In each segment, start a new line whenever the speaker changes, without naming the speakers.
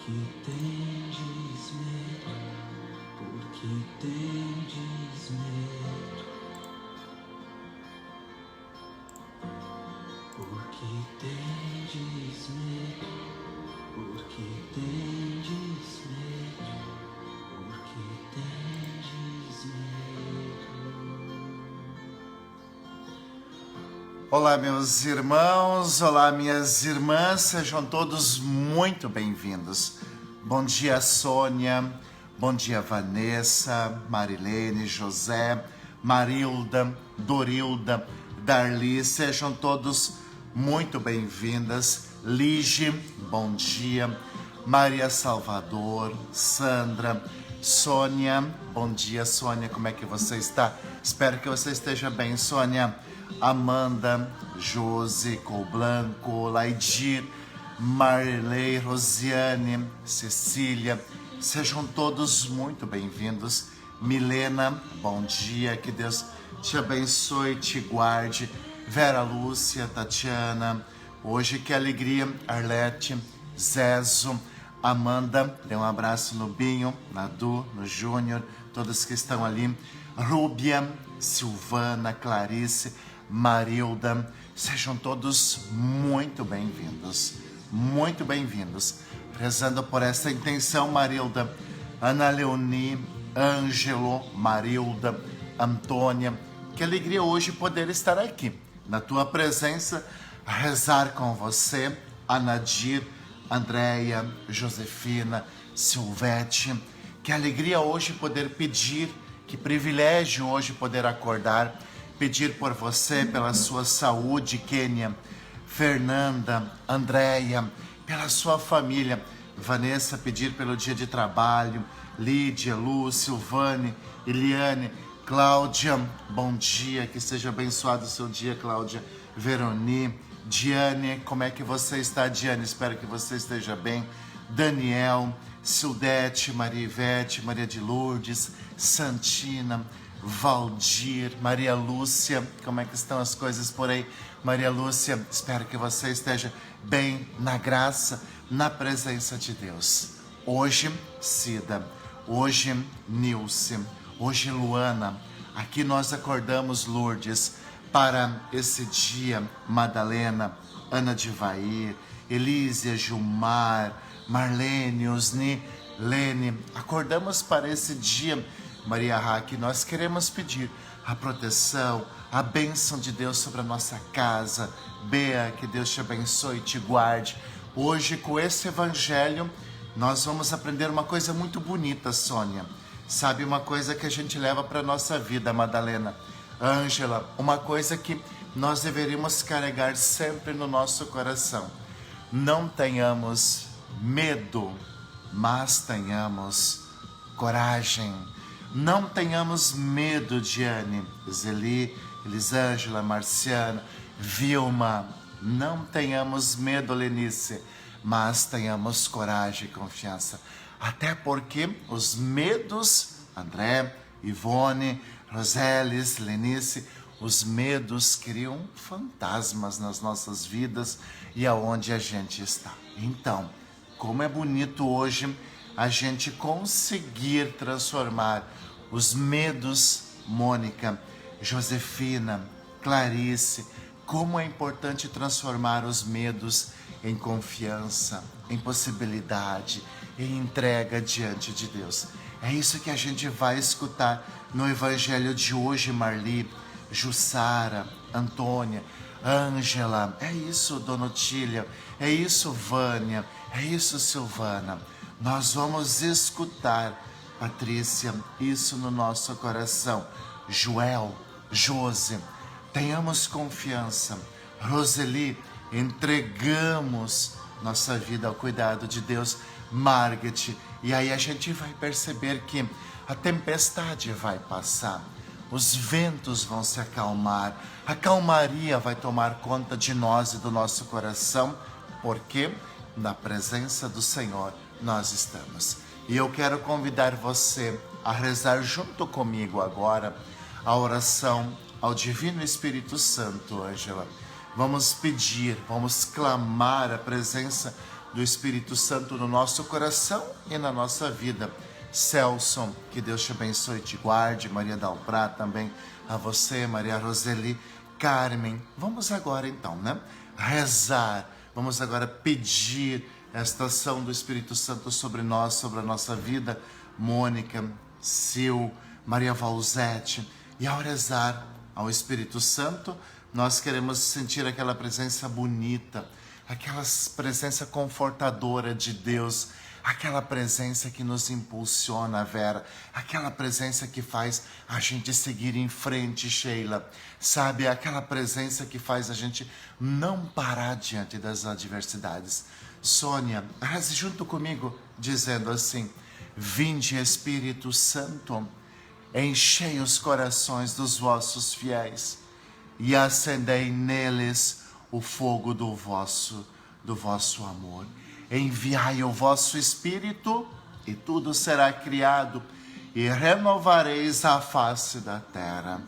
que tendes medo? Por que tendes medo? Por que tendes medo? Por que tendes medo? Por que tendes medo?
Olá, meus irmãos, olá, minhas irmãs, sejam todos muito bem-vindos. Bom dia, Sônia, bom dia, Vanessa, Marilene, José, Marilda, Dorilda, Darli, sejam todos muito bem-vindas. Lige, bom dia. Maria Salvador, Sandra, Sônia, bom dia, Sônia, como é que você está? Espero que você esteja bem, Sônia. Amanda, Josi, Colblanco, Laidir, Marley, Rosiane, Cecília, sejam todos muito bem-vindos. Milena, bom dia, que Deus te abençoe, te guarde. Vera Lúcia, Tatiana, hoje que alegria, Arlete, Zezo, Amanda, dê um abraço no Binho, na Du, no Júnior, todos que estão ali. Rúbia, Silvana, Clarice, Marilda, sejam todos muito bem-vindos, muito bem-vindos. Rezando por essa intenção, Marilda, Ana Leoni, Ângelo, Marilda, Antônia, que alegria hoje poder estar aqui, na tua presença, a rezar com você, a Nadir, Andréia, Josefina, Silvete, que alegria hoje poder pedir, que privilégio hoje poder acordar, pedir por você, pela sua saúde, Kênia, Fernanda, Andréia, pela sua família, Vanessa, pedir pelo dia de trabalho, Lídia, Lu, Silvane, Eliane, Cláudia, bom dia, que seja abençoado o seu dia, Cláudia, Veroni, Diane, como é que você está, Diane? Espero que você esteja bem. Daniel, Sildete, Maria Ivete, Maria de Lourdes, Santina, Valdir, Maria Lúcia, como é que estão as coisas por aí? Maria Lúcia, espero que você esteja bem na graça, na presença de Deus. Hoje, Cida, hoje, Nilce, hoje, Luana, aqui nós acordamos, Lourdes, para esse dia, Madalena, Ana de Vair, Elísia, Gilmar, Marlene, Osni, Lene, acordamos para esse dia, Maria Raque, nós queremos pedir a proteção, a bênção de Deus sobre a nossa casa. Bea, que Deus te abençoe e te guarde. Hoje, com esse evangelho, nós vamos aprender uma coisa muito bonita, Sônia. Sabe, uma coisa que a gente leva para a nossa vida, Madalena, Ângela, uma coisa que nós deveríamos carregar sempre no nosso coração. Não tenhamos medo, mas tenhamos coragem. Não tenhamos medo, Diane, Zeli, Elisângela, Marciana, Vilma. Não tenhamos medo, Lenice, mas tenhamos coragem e confiança. Até porque os medos, André, Ivone, Roseles, Lenice, os medos criam fantasmas nas nossas vidas e aonde a gente está. Então, como é bonito hoje a gente conseguir transformar os medos, Mônica, Josefina, Clarice, como é importante transformar os medos em confiança, em possibilidade, em entrega diante de Deus. É isso que a gente vai escutar no Evangelho de hoje, Marli, Jussara, Antônia, Ângela, é isso, Dona Otília, é isso, Vânia, é isso, Silvana. Nós vamos escutar, Patrícia, isso no nosso coração. Joel, Josi, tenhamos confiança. Roseli, entregamos nossa vida ao cuidado de Deus. Margaret, e aí a gente vai perceber que a tempestade vai passar. Os ventos vão se acalmar, a calmaria vai tomar conta de nós e do nosso coração, porque na presença do Senhor nós estamos. E eu quero convidar você a rezar junto comigo agora a oração ao Divino Espírito Santo, Ângela. Vamos pedir, vamos clamar a presença do Espírito Santo no nosso coração e na nossa vida. Celso, que Deus te abençoe e te guarde. Maria Dalprá também, a você, Maria Roseli, Carmen. Vamos agora então, rezar. Vamos agora pedir esta ação do Espírito Santo sobre nós, sobre a nossa vida. Mônica, Sil, Maria Valzete. E ao rezar ao Espírito Santo, nós queremos sentir aquela presença bonita, aquela presença confortadora de Deus, aquela presença que nos impulsiona, Vera, aquela presença que faz a gente seguir em frente, Sheila, sabe? Aquela presença que faz a gente não parar diante das adversidades. Sônia, reze junto comigo, dizendo assim: vinde, Espírito Santo, enchei os corações dos vossos fiéis e acendei neles o fogo do vosso amor. Enviai o vosso Espírito e tudo será criado e renovareis a face da terra.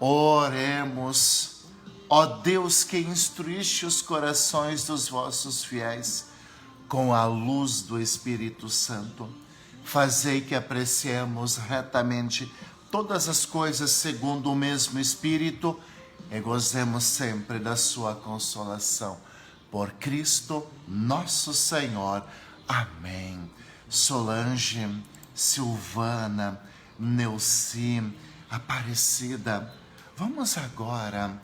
Oremos. Ó Deus, que instruíste os corações dos vossos fiéis com a luz do Espírito Santo, fazei que apreciemos retamente todas as coisas segundo o mesmo Espírito e gozemos sempre da sua consolação. Por Cristo nosso Senhor. Amém. Solange, Silvana, Neuci, Aparecida, vamos agora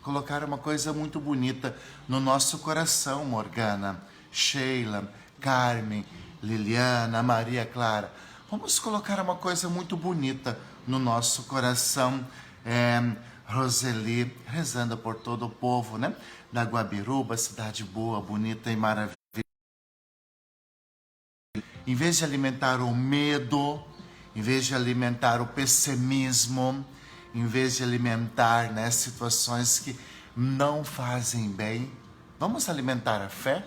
colocar uma coisa muito bonita no nosso coração, Morgana, Sheila, Carmen, Liliana, Maria Clara. Vamos colocar uma coisa muito bonita no nosso coração. Roseli, rezando por todo o povo, da Guabiruba, cidade boa, bonita e maravilhosa. Em vez de alimentar o medo, em vez de alimentar o pessimismo, em vez de alimentar situações que não fazem bem, vamos alimentar a fé?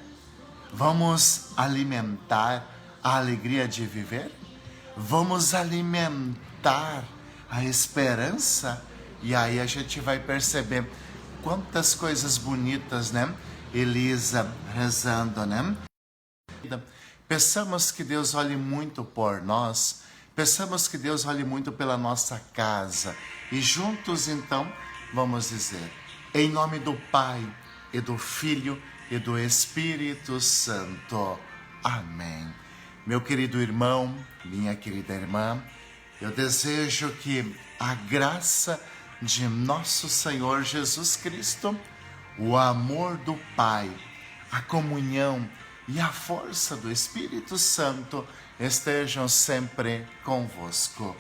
Vamos alimentar a alegria de viver? Vamos alimentar a esperança? E aí a gente vai perceber quantas coisas bonitas, Elisa rezando, Peçamos que Deus olhe muito por nós, peçamos que Deus olhe muito pela nossa casa. E juntos, então, vamos dizer: em nome do Pai, e do Filho, e do Espírito Santo. Amém. Meu querido irmão, minha querida irmã, eu desejo que a graça de nosso Senhor Jesus Cristo, o amor do Pai, a comunhão e a força do Espírito Santo estejam sempre convosco.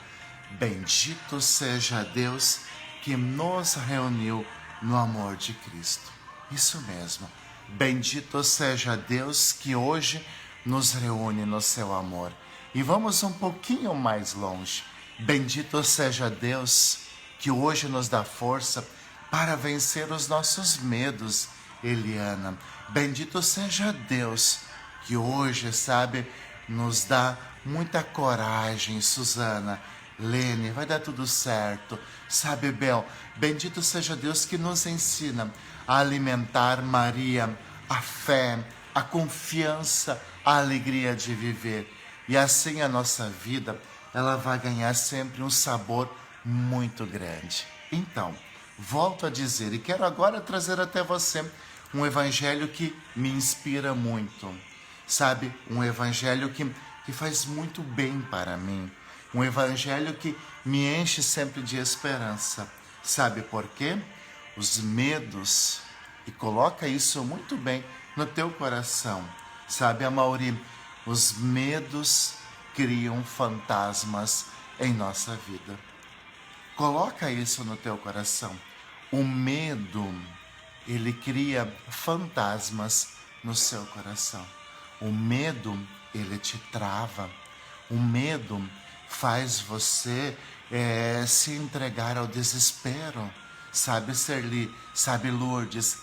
Bendito seja Deus que nos reuniu no amor de Cristo. Isso mesmo. Bendito seja Deus que hoje nos reúne no seu amor. E vamos um pouquinho mais longe. Bendito seja Deus que hoje nos dá força para vencer os nossos medos, Eliana. Bendito seja Deus que hoje, nos dá muita coragem, Suzana. Lene, vai dar tudo certo. Bel, bendito seja Deus que nos ensina a alimentar, Maria, a fé, a confiança, a alegria de viver. E assim a nossa vida, ela vai ganhar sempre um sabor muito grande. Então, volto a dizer, e quero agora trazer até você um evangelho que me inspira muito. Um evangelho que faz muito bem para mim. Um evangelho que me enche sempre de esperança. Sabe por quê? Os medos, e coloca isso muito bem no teu coração. Amaury, os medos criam fantasmas em nossa vida. Coloca isso no teu coração. O medo, ele cria fantasmas no seu coração. O medo, ele te trava. O medo faz você se entregar ao desespero. Serli, Lourdes,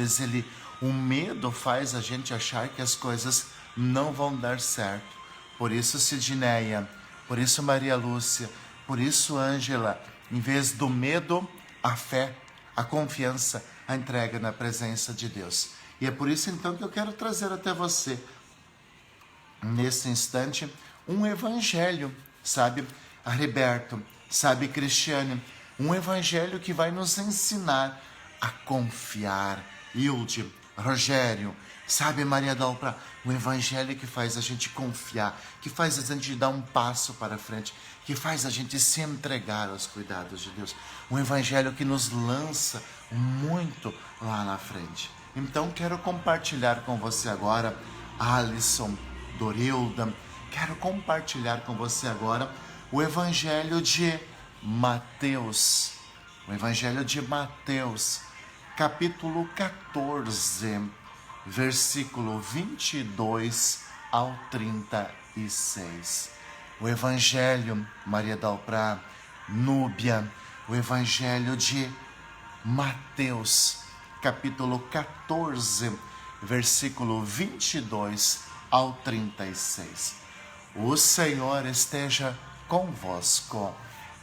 Zeli. O medo faz a gente achar que as coisas não vão dar certo. Por isso, Sidneia, por isso, Maria Lúcia, por isso, Ângela, em vez do medo, a fé, a confiança, a entrega na presença de Deus. E é por isso então que eu quero trazer até você, nesse instante, um evangelho, sabe, Heriberto, sabe, Cristiane, um evangelho que vai nos ensinar a confiar. Hilde, Rogério, sabe, Maria Dalpra, um evangelho que faz a gente confiar, que faz a gente dar um passo para frente, que faz a gente se entregar aos cuidados de Deus. Um evangelho que nos lança muito lá na frente. Então quero compartilhar com você agora, Alisson, Dorilda, quero compartilhar com você agora o evangelho de Mateus. O evangelho de Mateus, capítulo 14, versículo 22 ao 36. O evangelho, Maria Dalprá, Núbia, o evangelho de Mateus, capítulo 14, versículo 22 ao 36. O Senhor esteja convosco,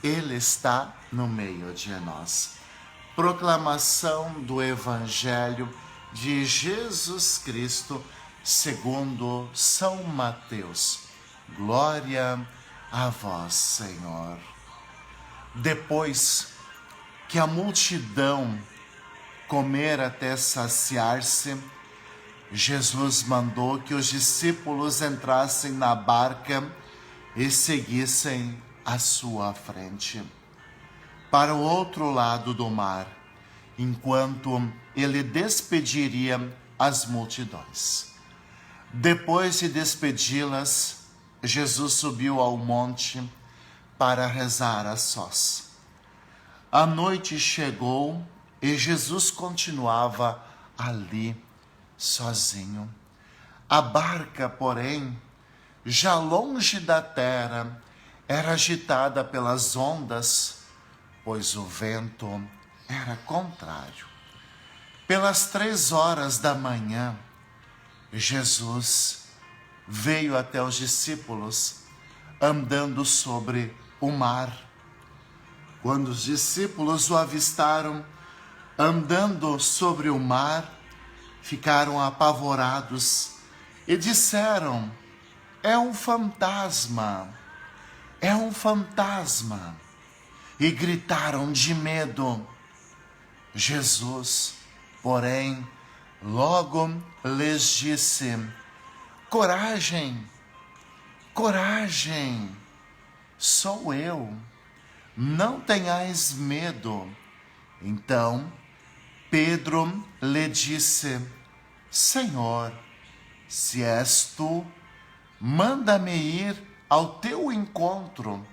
Ele está no meio de nós. Proclamação do Evangelho de Jesus Cristo segundo São Mateus. Glória a vós, Senhor. Depois que a multidão comer até saciar-se, Jesus mandou que os discípulos entrassem na barca e seguissem à sua frente, para o outro lado do mar, enquanto ele despediria as multidões. Depois de despedi-las, Jesus subiu ao monte para rezar a sós. A noite chegou e Jesus continuava ali, sozinho. A barca, porém, já longe da terra, era agitada pelas ondas, pois o vento era contrário. Pelas 3 horas da manhã, Jesus veio até os discípulos, andando sobre o mar. Quando os discípulos o avistaram andando sobre o mar, ficaram apavorados e disseram: é um fantasma, é um fantasma. E gritaram de medo. Jesus, porém, logo lhes disse: coragem, coragem, sou eu, não tenhais medo. Então Pedro lhe disse: Senhor, se és tu, manda-me ir ao teu encontro,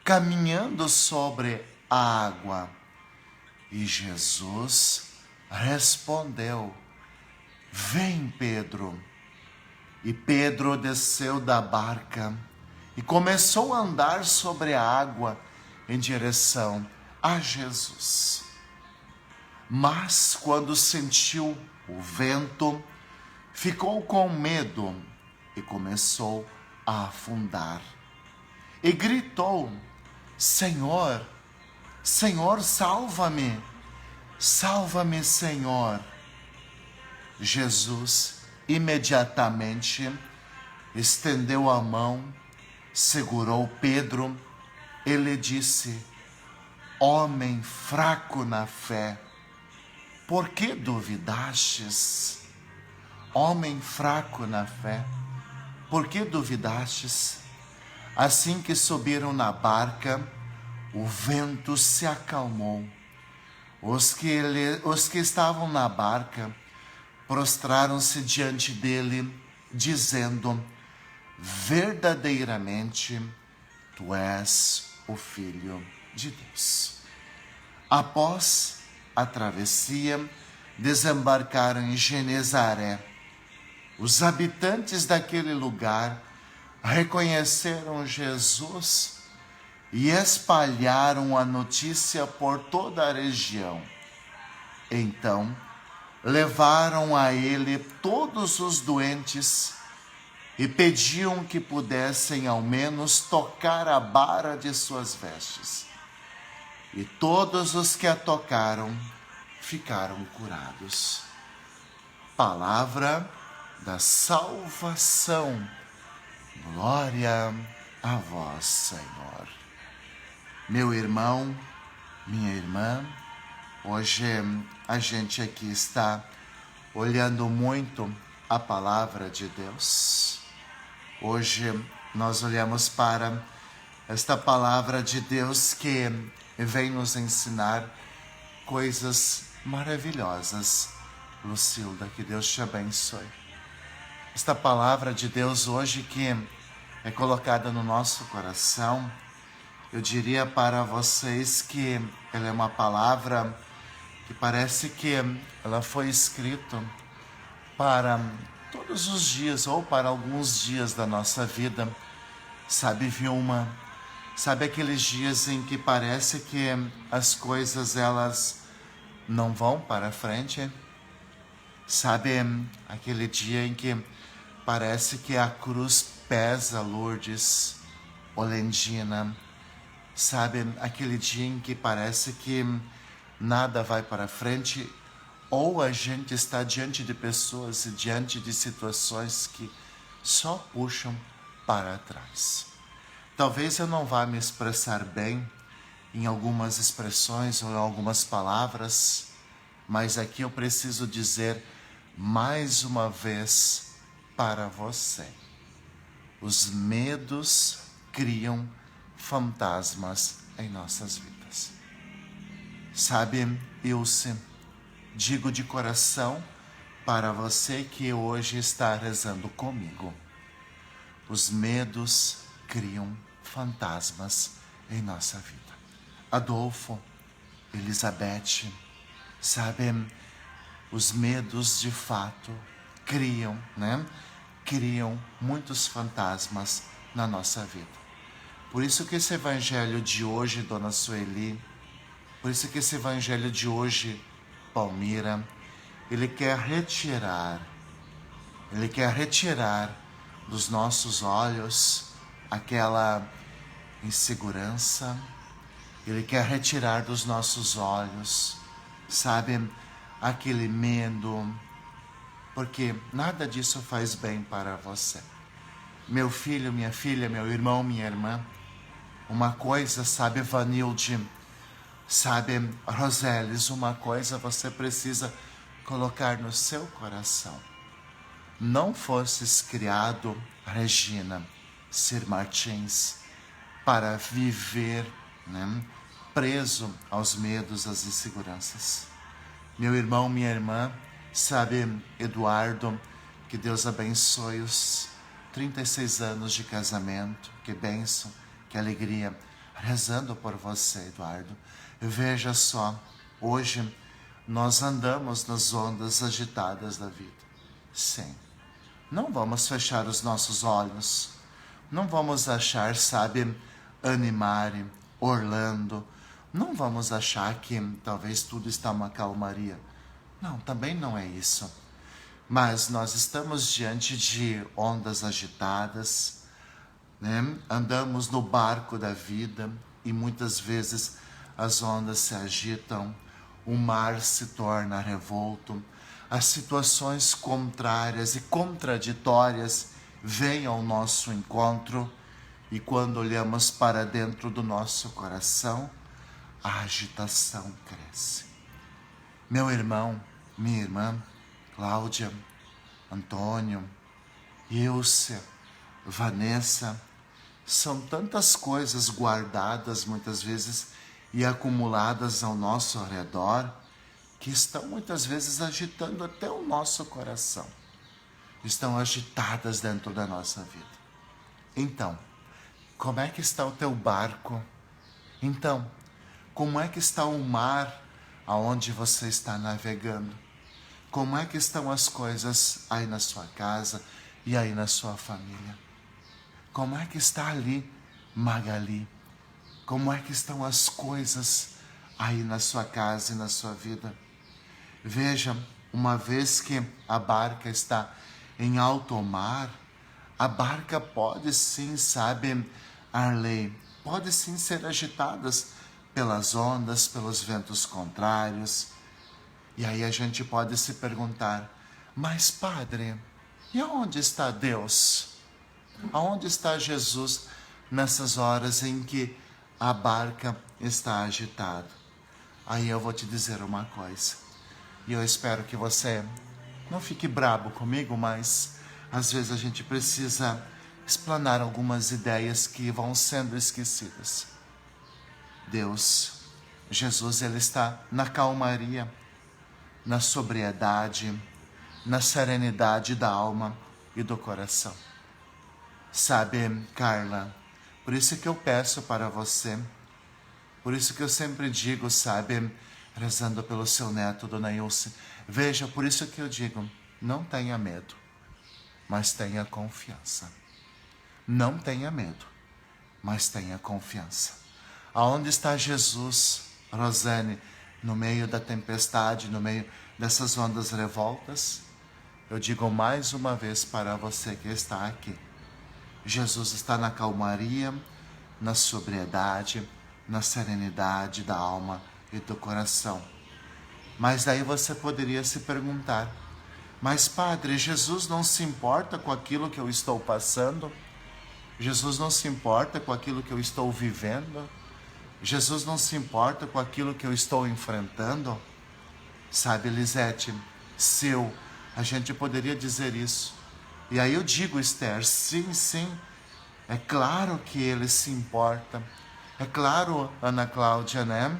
caminhando sobre a água. E Jesus respondeu: vem, Pedro. E Pedro desceu da barca e começou a andar sobre a água em direção a Jesus. Mas quando sentiu o vento, ficou com medo e começou a afundar. E gritou: Senhor, Senhor, salva-me, salva-me, Senhor. Jesus imediatamente estendeu a mão, segurou Pedro e lhe disse: homem fraco na fé, por que duvidastes? Homem fraco na fé, por que duvidastes? Assim que subiram na barca, o vento se acalmou. Os que estavam na barca prostraram-se diante dele, dizendo: verdadeiramente, tu és o Filho de Deus. Após a travessia, desembarcaram em Genezaré. Os habitantes daquele lugar reconheceram Jesus e espalharam a notícia por toda a região. Então, levaram a ele todos os doentes e pediam que pudessem ao menos tocar a bara de suas vestes. E todos os que a tocaram ficaram curados. palavra da salvação. Glória a vós, Senhor. Meu irmão, minha irmã, hoje a gente aqui está olhando muito a palavra de Deus. Hoje nós olhamos para esta palavra de Deus que vem nos ensinar coisas maravilhosas. Lucilda, que Deus te abençoe. Esta palavra de Deus hoje que é colocada no nosso coração, eu diria para vocês que ela é uma palavra que parece que ela foi escrita para todos os dias ou para alguns dias da nossa vida. Sabe, Vilma? Sabe aqueles dias em que parece que as coisas elas não vão para frente? Sabe aquele dia em que parece que a cruz pesa, Lourdes, Olendina? Sabe aquele dia em que parece que nada vai para frente, ou a gente está diante de pessoas e diante de situações que só puxam para trás. Talvez eu não vá me expressar bem em algumas expressões ou em algumas palavras, mas aqui eu preciso dizer mais uma vez para você: os medos criam fantasmas em nossas vidas. Sabe, Ilse, digo de coração para você que hoje está rezando comigo: os medos criam fantasmas em nossa vida. Adolfo, Elizabeth, sabe, os medos de fato criam muitos fantasmas na nossa vida. Por isso que esse evangelho de hoje, Dona Sueli, por isso que esse evangelho de hoje, Palmira, ele quer retirar dos nossos olhos aquela insegurança, ele quer retirar dos nossos olhos, sabe, aquele medo, porque nada disso faz bem para você. Meu filho, minha filha, meu irmão, minha irmã, uma coisa, sabe, Vanilde, sabe, Roseles, uma coisa você precisa colocar no seu coração: não fosses criado, Regina Sir Martins, para viver preso aos medos, às inseguranças. Meu irmão, minha irmã, sabe, Eduardo, que Deus abençoe os 36 anos de casamento, que bênção, que alegria, rezando por você, Eduardo. Veja só, hoje nós andamos nas ondas agitadas da vida. Sim, não vamos fechar os nossos olhos, não vamos achar, sabe, Animare, Orlando, não vamos achar que talvez tudo está uma calmaria. Não, também não é isso. Mas nós estamos diante de ondas agitadas, andamos no barco da vida e muitas vezes as ondas se agitam, o mar se torna revolto, as situações contrárias e contraditórias vêm ao nosso encontro, e quando olhamos para dentro do nosso coração, a agitação cresce. Meu irmão, minha irmã, Cláudia, Antônio, Ilse, Vanessa, são tantas coisas guardadas muitas vezes e acumuladas ao nosso redor que estão muitas vezes agitando até o nosso coração. Estão agitadas dentro da nossa vida. Então, como é que está o teu barco? Então, como é que está o mar aonde você está navegando? Como é que estão as coisas aí na sua casa e aí na sua família? Como é que está ali, Magali? Como é que estão as coisas aí na sua casa e na sua vida? Veja, uma vez que a barca está em alto mar, a barca pode sim, sabe, Arley, pode sim ser agitada pelas ondas, pelos ventos contrários. E aí a gente pode se perguntar: Mas, Padre, e aonde está Deus? Aonde está Jesus nessas horas em que a barca está agitada? Aí eu vou te dizer uma coisa. E eu espero que você não fique brabo comigo, mas às vezes a gente precisa explanar algumas ideias que vão sendo esquecidas. Deus, Jesus, Ele está na calmaria, na sobriedade, na serenidade da alma e do coração. Sabe, Carla, por isso que eu peço para você, por isso que eu sempre digo, sabe, rezando pelo seu neto, Dona Ilse, veja, por isso que eu digo, não tenha medo, mas tenha confiança. Não tenha medo, mas tenha confiança. Aonde está Jesus, Rosane, no meio da tempestade, no meio dessas ondas revoltas? Eu digo mais uma vez para você que está aqui. Jesus está na calmaria, na sobriedade, na serenidade da alma e do coração. Mas daí você poderia se perguntar, mas Padre, Jesus não se importa com aquilo que eu estou passando? Jesus não se importa com aquilo que eu estou vivendo? Jesus não se importa com aquilo que eu estou enfrentando? Sabe, Lisete, a gente poderia dizer isso. E aí eu digo, Esther, sim, é claro que ele se importa. É claro, Ana Cláudia, né?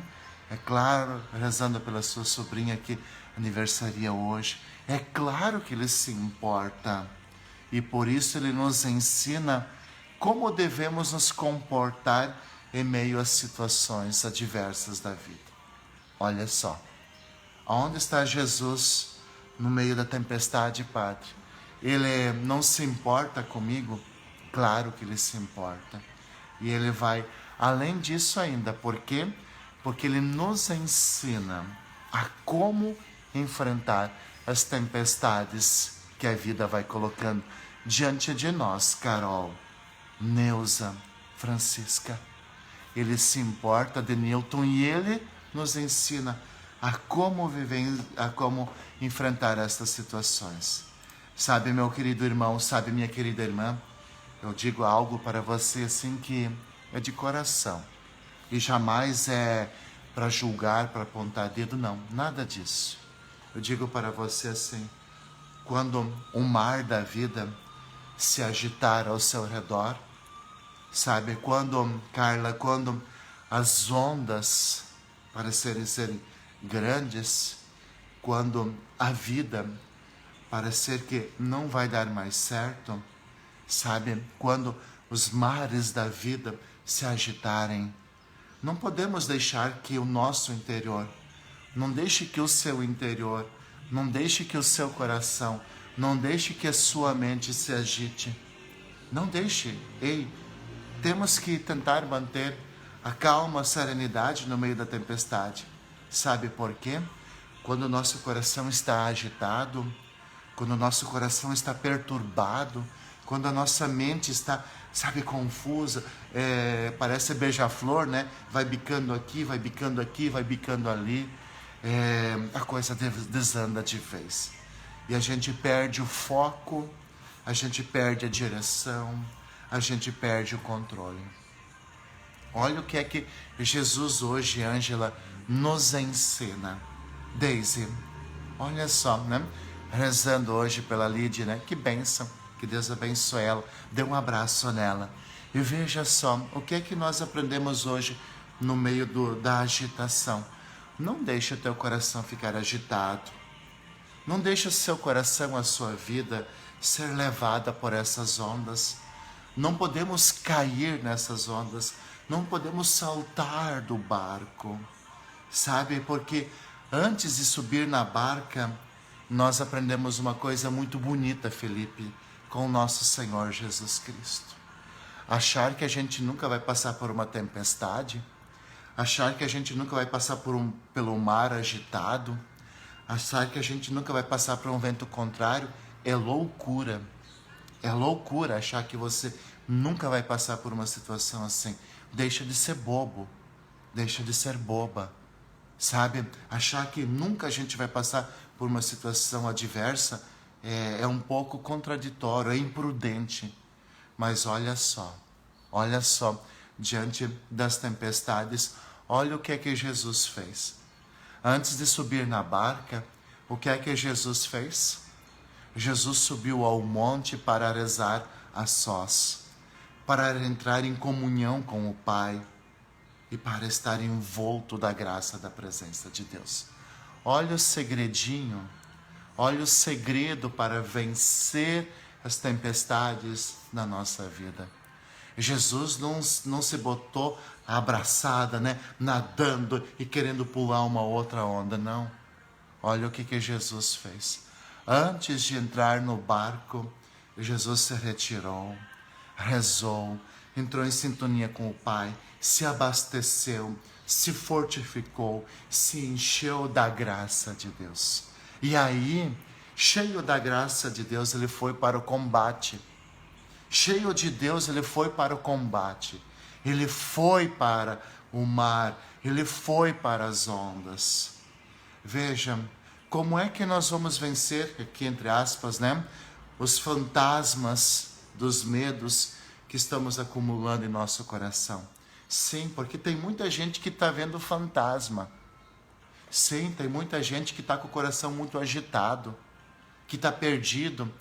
É claro, rezando pela sua sobrinha que aniversaria hoje. É claro que ele se importa. E por isso ele nos ensina como devemos nos comportar em meio às situações adversas da vida. Olha só, aonde está Jesus no meio da tempestade, Padre? Ele não se importa comigo? Claro que ele se importa. E ele vai além disso ainda. Por quê? Porque ele nos ensina a como enfrentar as tempestades que a vida vai colocando diante de nós, Carol, Neuza, Francisca. Ele se importa, Denilton, e ele nos ensina a como viver, a como enfrentar estas situações. Sabe, meu querido irmão, sabe, minha querida irmã, eu digo algo para você assim que é de coração. E jamais é para julgar, para apontar dedo, não, nada disso. Eu digo para você assim, quando o mar da vida se agitar ao seu redor, sabe, Carla, quando as ondas parecerem serem grandes, quando a vida parecer que não vai dar mais certo, sabe, quando os mares da vida se agitarem, não podemos deixar que o nosso interior, não deixe que o seu interior, não deixe que o seu coração, não deixe que a sua mente se agite. Não deixe, temos que tentar manter a calma, a serenidade no meio da tempestade. Sabe por quê? Quando o nosso coração está agitado, quando o nosso coração está perturbado, quando a nossa mente está, sabe, confusa, parece beija-flor, né? Vai bicando aqui, vai bicando aqui, vai bicando ali, a coisa desanda de vez. E a gente perde o foco, a gente perde a direção, a gente perde o controle. Olha o que é que Jesus hoje, Ângela, nos ensina. Daisy, olha só, né? Rezando hoje pela Lídia, né? Que bênção, que Deus abençoe ela. Dê um abraço nela. E veja só, o que é que nós aprendemos hoje no meio da agitação? Não deixe o teu coração ficar agitado. Não deixe o seu coração, a sua vida, ser levada por essas ondas. Não podemos cair nessas ondas. Não podemos saltar do barco. Sabe, porque antes de subir na barca, nós aprendemos uma coisa muito bonita, Felipe, com o nosso Senhor Jesus Cristo. Achar que a gente nunca vai passar por uma tempestade, achar que a gente nunca vai passar pelo mar agitado, achar que a gente nunca vai passar por um vento contrário, é loucura. É loucura achar que você nunca vai passar por uma situação assim. Deixa de ser bobo, deixa de ser boba. Sabe, achar que nunca a gente vai passar por uma situação adversa é um pouco contraditório, é imprudente. Mas olha só, diante das tempestades, olha o que é que Jesus fez. Antes de subir na barca, o que é que Jesus fez? Jesus subiu ao monte para rezar a sós, para entrar em comunhão com o Pai e para estar envolto da graça da presença de Deus. Olha o segredinho, olha o segredo para vencer as tempestades na nossa vida. Jesus não se botou abraçada, nadando e querendo pular uma outra onda, não. Olha o que Jesus fez. Antes de entrar no barco, Jesus se retirou, rezou, entrou em sintonia com o Pai, se abasteceu, se fortificou, se encheu da graça de Deus. E aí, cheio da graça de Deus, ele foi para o combate. Cheio de Deus, ele foi para o combate. Ele foi para o mar, ele foi para as ondas. Veja, como é que nós vamos vencer, aqui entre aspas, os fantasmas dos medos que estamos acumulando em nosso coração? Sim, porque tem muita gente que está vendo fantasma. Sim, tem muita gente que está com o coração muito agitado, que está perdido,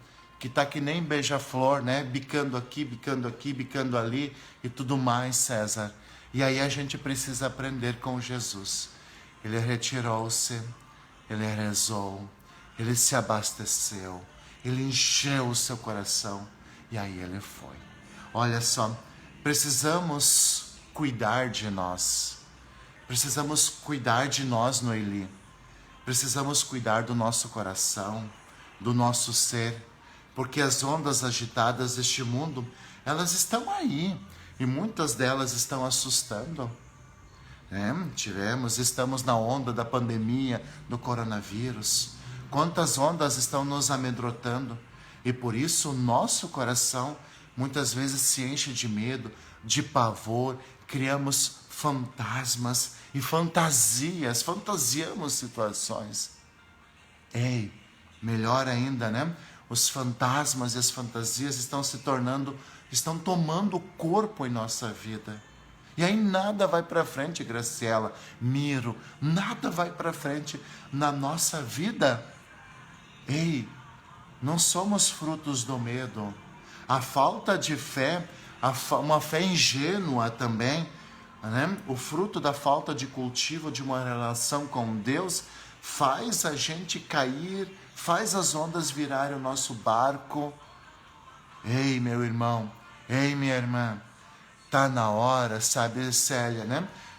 que está que nem beija-flor, bicando aqui, bicando ali e tudo mais, César. E aí a gente precisa aprender com Jesus. Ele retirou-se, ele rezou, ele se abasteceu, ele encheu o seu coração e aí ele foi. Olha só, precisamos cuidar de nós. Precisamos cuidar de nós, Noeli. Precisamos cuidar do nosso coração, do nosso ser, porque as ondas agitadas deste mundo, elas estão aí e muitas delas estão assustando. Estamos na onda da pandemia, do coronavírus. Quantas ondas estão nos amedrontando e por isso o nosso coração muitas vezes se enche de medo, de pavor, criamos fantasmas e fantasiamos situações. Ei, melhor ainda, os fantasmas e as fantasias estão tomando corpo em nossa vida. E aí nada vai para frente, Graciela, Miro, nada vai para frente na nossa vida. Ei, não somos frutos do medo. A falta de fé, uma fé ingênua também, o fruto da falta de cultivo de uma relação com Deus, faz a gente cair, faz as ondas virarem o nosso barco. Ei, meu irmão, ei, minha irmã, está na hora, sabe, Célia,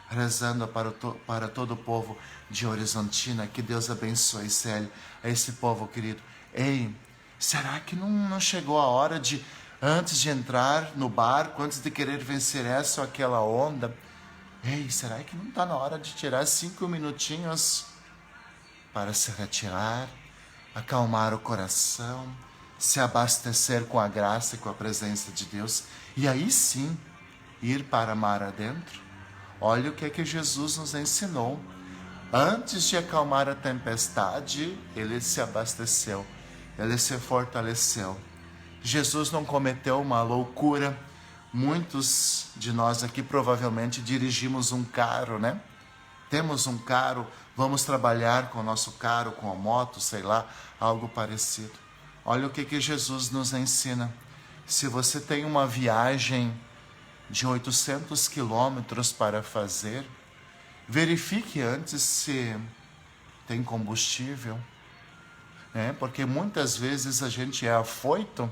rezando para todo o povo de Horizontina, que Deus abençoe, Célia, a esse povo querido. Ei, será que não chegou a hora de, antes de entrar no barco, antes de querer vencer essa ou aquela onda, ei, será que não está na hora de tirar 5 minutinhos para se retirar, acalmar o coração, se abastecer com a graça e com a presença de Deus, e aí sim, ir para mar adentro? Olha o que é que Jesus nos ensinou. Antes de acalmar a tempestade, ele se abasteceu, ele se fortaleceu. Jesus não cometeu uma loucura. Muitos de nós aqui provavelmente dirigimos um carro, Temos um carro, vamos trabalhar com o nosso carro, com a moto, sei lá, algo parecido. Olha o que Jesus nos ensina. Se você tem uma viagem de 800 quilômetros para fazer, verifique antes se tem combustível, porque muitas vezes a gente é afoito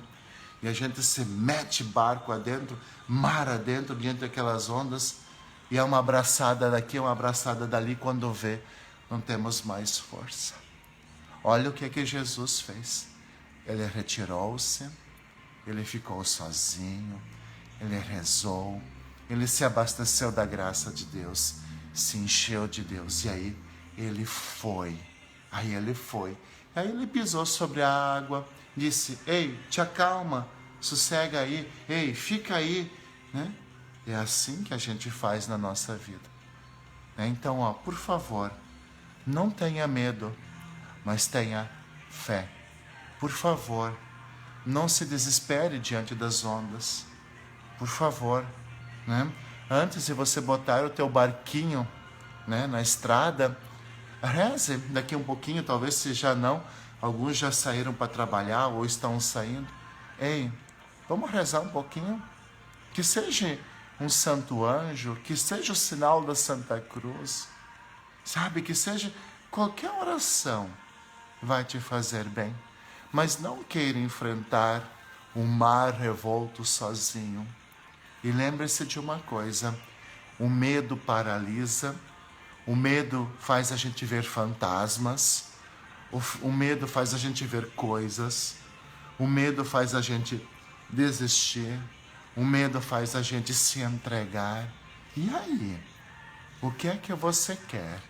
e a gente se mete barco adentro, mar adentro, diante daquelas ondas, e é uma abraçada daqui, uma abraçada dali, quando vê, não temos mais força. Olha o que Jesus fez. Ele retirou-se, ele ficou sozinho, ele rezou, ele se abasteceu da graça de Deus, se encheu de Deus, e aí ele foi. Aí ele pisou sobre a água, disse: ei, te acalma, sossega aí, ei, fica aí, É assim que a gente faz na nossa vida. Então, por favor, não tenha medo, mas tenha fé. por favor, não se desespere diante das ondas. Por favor, né? Antes de você botar o teu barquinho, né, na estrada, reze daqui um pouquinho, talvez se já não, alguns já saíram para trabalhar ou estão saindo. Ei, vamos rezar um pouquinho? Que seja um santo anjo, que seja o sinal da Santa Cruz, sabe? Que seja qualquer oração vai te fazer bem. Mas não queira enfrentar o mar revolto sozinho. E lembre-se de uma coisa, o medo paralisa, o medo faz a gente ver fantasmas, o medo faz a gente ver coisas, o medo faz a gente desistir, o medo faz a gente se entregar. E aí? O que é que você quer?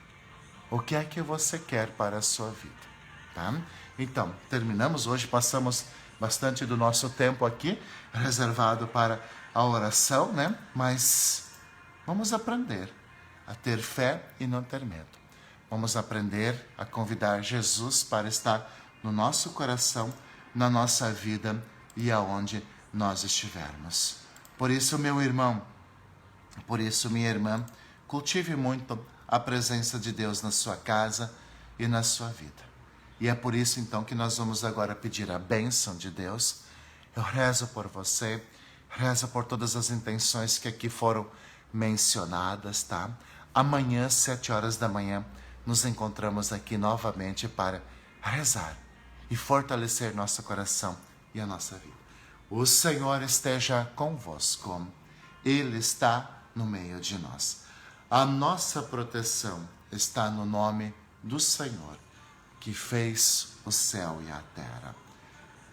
O que é que você quer para a sua vida? Tá? Então, terminamos hoje, passamos bastante do nosso tempo aqui, reservado para a oração, né? Mas vamos aprender a ter fé e não ter medo. Vamos aprender a convidar Jesus para estar no nosso coração, na nossa vida e aonde nós estivermos. Por isso, meu irmão, por isso, minha irmã, cultive muito a presença de Deus na sua casa e na sua vida. E é por isso, então, que nós vamos agora pedir a bênção de Deus. Eu rezo por você, rezo por todas as intenções que aqui foram mencionadas, tá? Amanhã, 7 horas da manhã, nos encontramos aqui novamente para rezar e fortalecer nosso coração e a nossa vida. O Senhor esteja convosco. Ele está no meio de nós. A nossa proteção está no nome do Senhor, que fez o céu e a terra.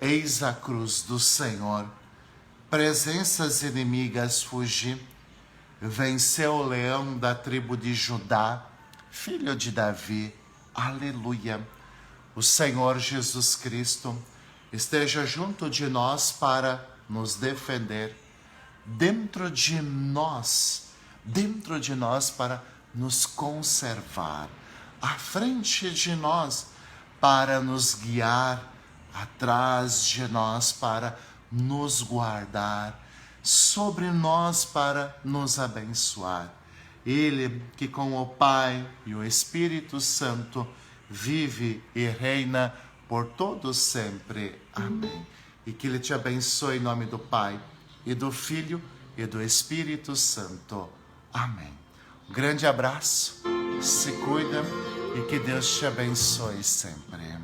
Eis a cruz do Senhor, presenças inimigas fugi, venceu o leão da tribo de Judá, filho de Davi, aleluia. O Senhor Jesus Cristo esteja junto de nós para nos defender, dentro de nós para nos conservar, à frente de nós para nos guiar, atrás de nós para nos guardar, sobre nós para nos abençoar. Ele que com o Pai e o Espírito Santo vive e reina por todos sempre. Amém. E que Ele te abençoe em nome do Pai, e do Filho, e do Espírito Santo. Amém. Um grande abraço, se cuida e que Deus te abençoe sempre.